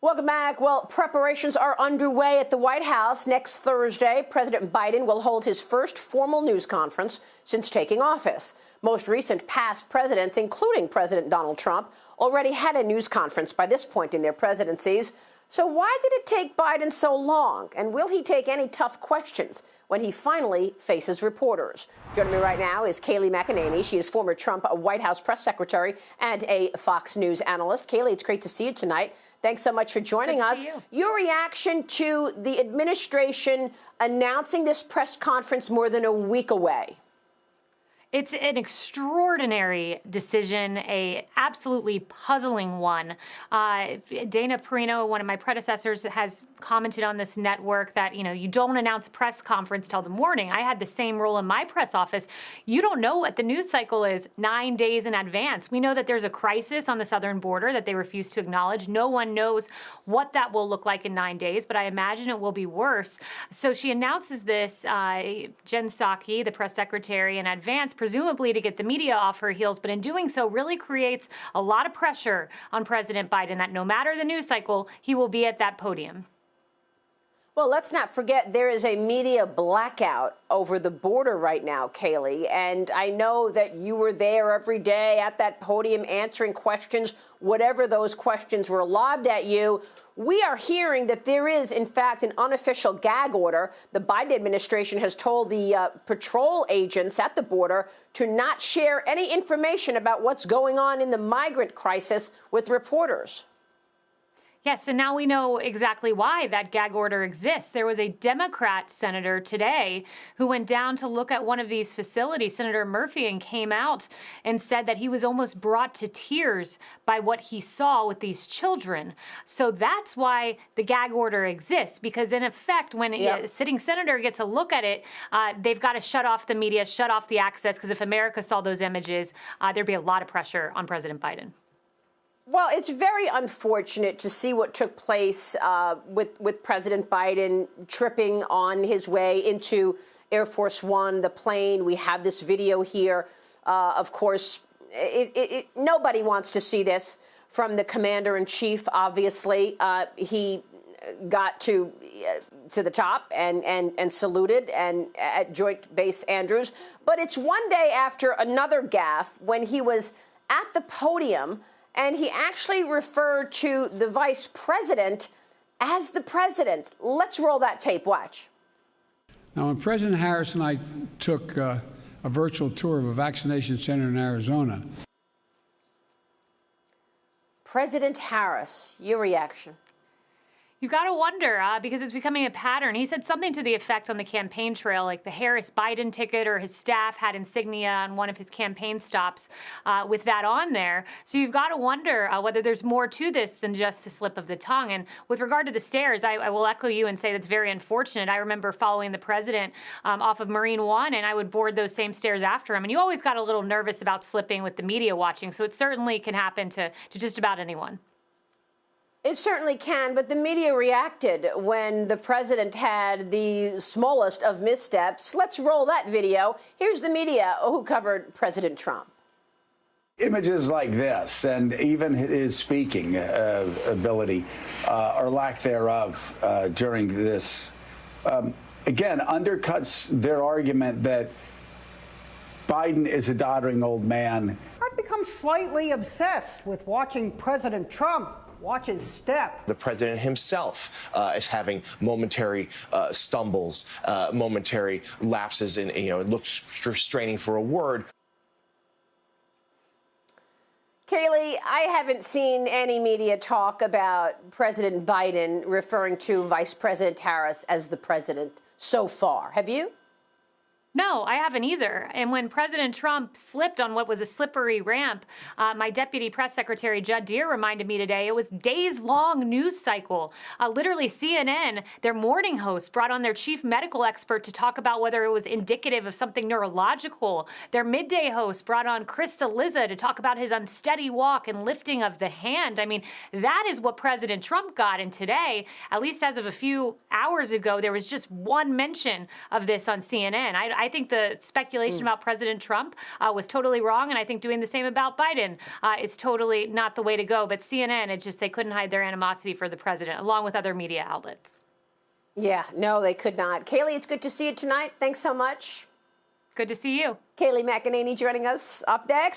Welcome back. Well, preparations are underway at the White House. Next Thursday, President Biden will hold his first formal news conference since taking office. Most recent past presidents, including President Donald Trump, already had a news conference by this point in their presidencies. So why did it take Biden so long? And will he take any tough questions when he finally faces reporters? Joining me right now is Kayleigh McEnany. She is former Trump White House press secretary and a Fox News analyst. Kayleigh, it's great to see you tonight. Thanks so much for joining us. Your reaction to the administration announcing this press conference more than a week away? It's an extraordinary decision, a absolutely puzzling one. Dana Perino, one of my predecessors, has commented on this network that, you don't announce a press conference till the morning. I had the same rule in my press office. You don't know what the news cycle is 9 days in advance. We know that there's a crisis on the southern border that they refuse to acknowledge. No one knows what that will look like in 9 days, but I imagine it will be worse. So she announces this, Jen Psaki, the press secretary, in advance, presumably to get the media off her heels, but in doing so really creates a lot of pressure on President Biden that no matter the news cycle, he will be at that podium. Well, let's not forget there is a media blackout over the border right now, Kayleigh, and I know that you were there every day at that podium answering questions, whatever those questions were lobbed at you. We are hearing that there is, in fact, an unofficial gag order. The Biden administration has told the patrol agents at the border to not share any information about what's going on in the migrant crisis with reporters. Yes, and now we know exactly why that gag order exists. There was a Democrat senator today who went down to look at one of these facilities, Senator Murphy, and came out and said that he was almost brought to tears by what he saw with these children. So that's why the gag order exists, because in effect, when a sitting senator gets a look at it, they've got to shut off the media, shut off the access, because if America saw those images, there'd be a lot of pressure on President Biden. Well, it's very unfortunate to see what took place with President Biden tripping on his way into Air Force One, the plane. We have this video here. Of course, nobody wants to see this from the commander-in-chief, obviously. He got to the top and saluted and at Joint Base Andrews. But it's one day after another gaffe when he was at the podium and he actually referred to the vice president as the president. Let's roll that tape. Watch. Now, when President Harris and I took a virtual tour of a vaccination center in Arizona. President Harris, your reaction? You got to wonder, because it's becoming a pattern. He said something to the effect on the campaign trail, like the Harris-Biden ticket, or his staff had insignia on one of his campaign stops with that on there. So you've got to wonder whether there's more to this than just the slip of the tongue. And with regard to the stairs, I will echo you and say that's very unfortunate. I remember following the president off of Marine One, and I would board those same stairs after him. And you always got a little nervous about slipping with the media watching. So it certainly can happen to just about anyone. It certainly can, but the media reacted when the president had the smallest of missteps. Let's roll that video. Here's the media who covered President Trump. Images like this, and even his speaking ability or lack thereof during this, again, undercuts their argument that Biden is a doddering old man. I've become slightly obsessed with watching President Trump watch his step. The president himself is having momentary stumbles, momentary lapses, and looks straining for a word. Kayleigh, I haven't seen any media talk about President Biden referring to Vice President Harris as the president so far. Have you? No, I haven't either. And when President Trump slipped on what was a slippery ramp, my deputy press secretary, Judd Deere, reminded me today it was days-long news cycle. Literally, CNN, their morning host, brought on their chief medical expert to talk about whether it was indicative of something neurological. Their midday host brought on Chris D'Eliza to talk about his unsteady walk and lifting of the hand. I mean, that is what President Trump got. And today, at least as of a few hours ago, there was just one mention of this on CNN. I think the speculation about President Trump was totally wrong, and I think doing the same about Biden is totally not the way to go. But CNN, it's just they couldn't hide their animosity for the president, along with other media outlets. Yeah, no, they could not. Kayleigh, it's good to see you tonight. Thanks so much. Good to see you. Kayleigh McEnany joining us up next.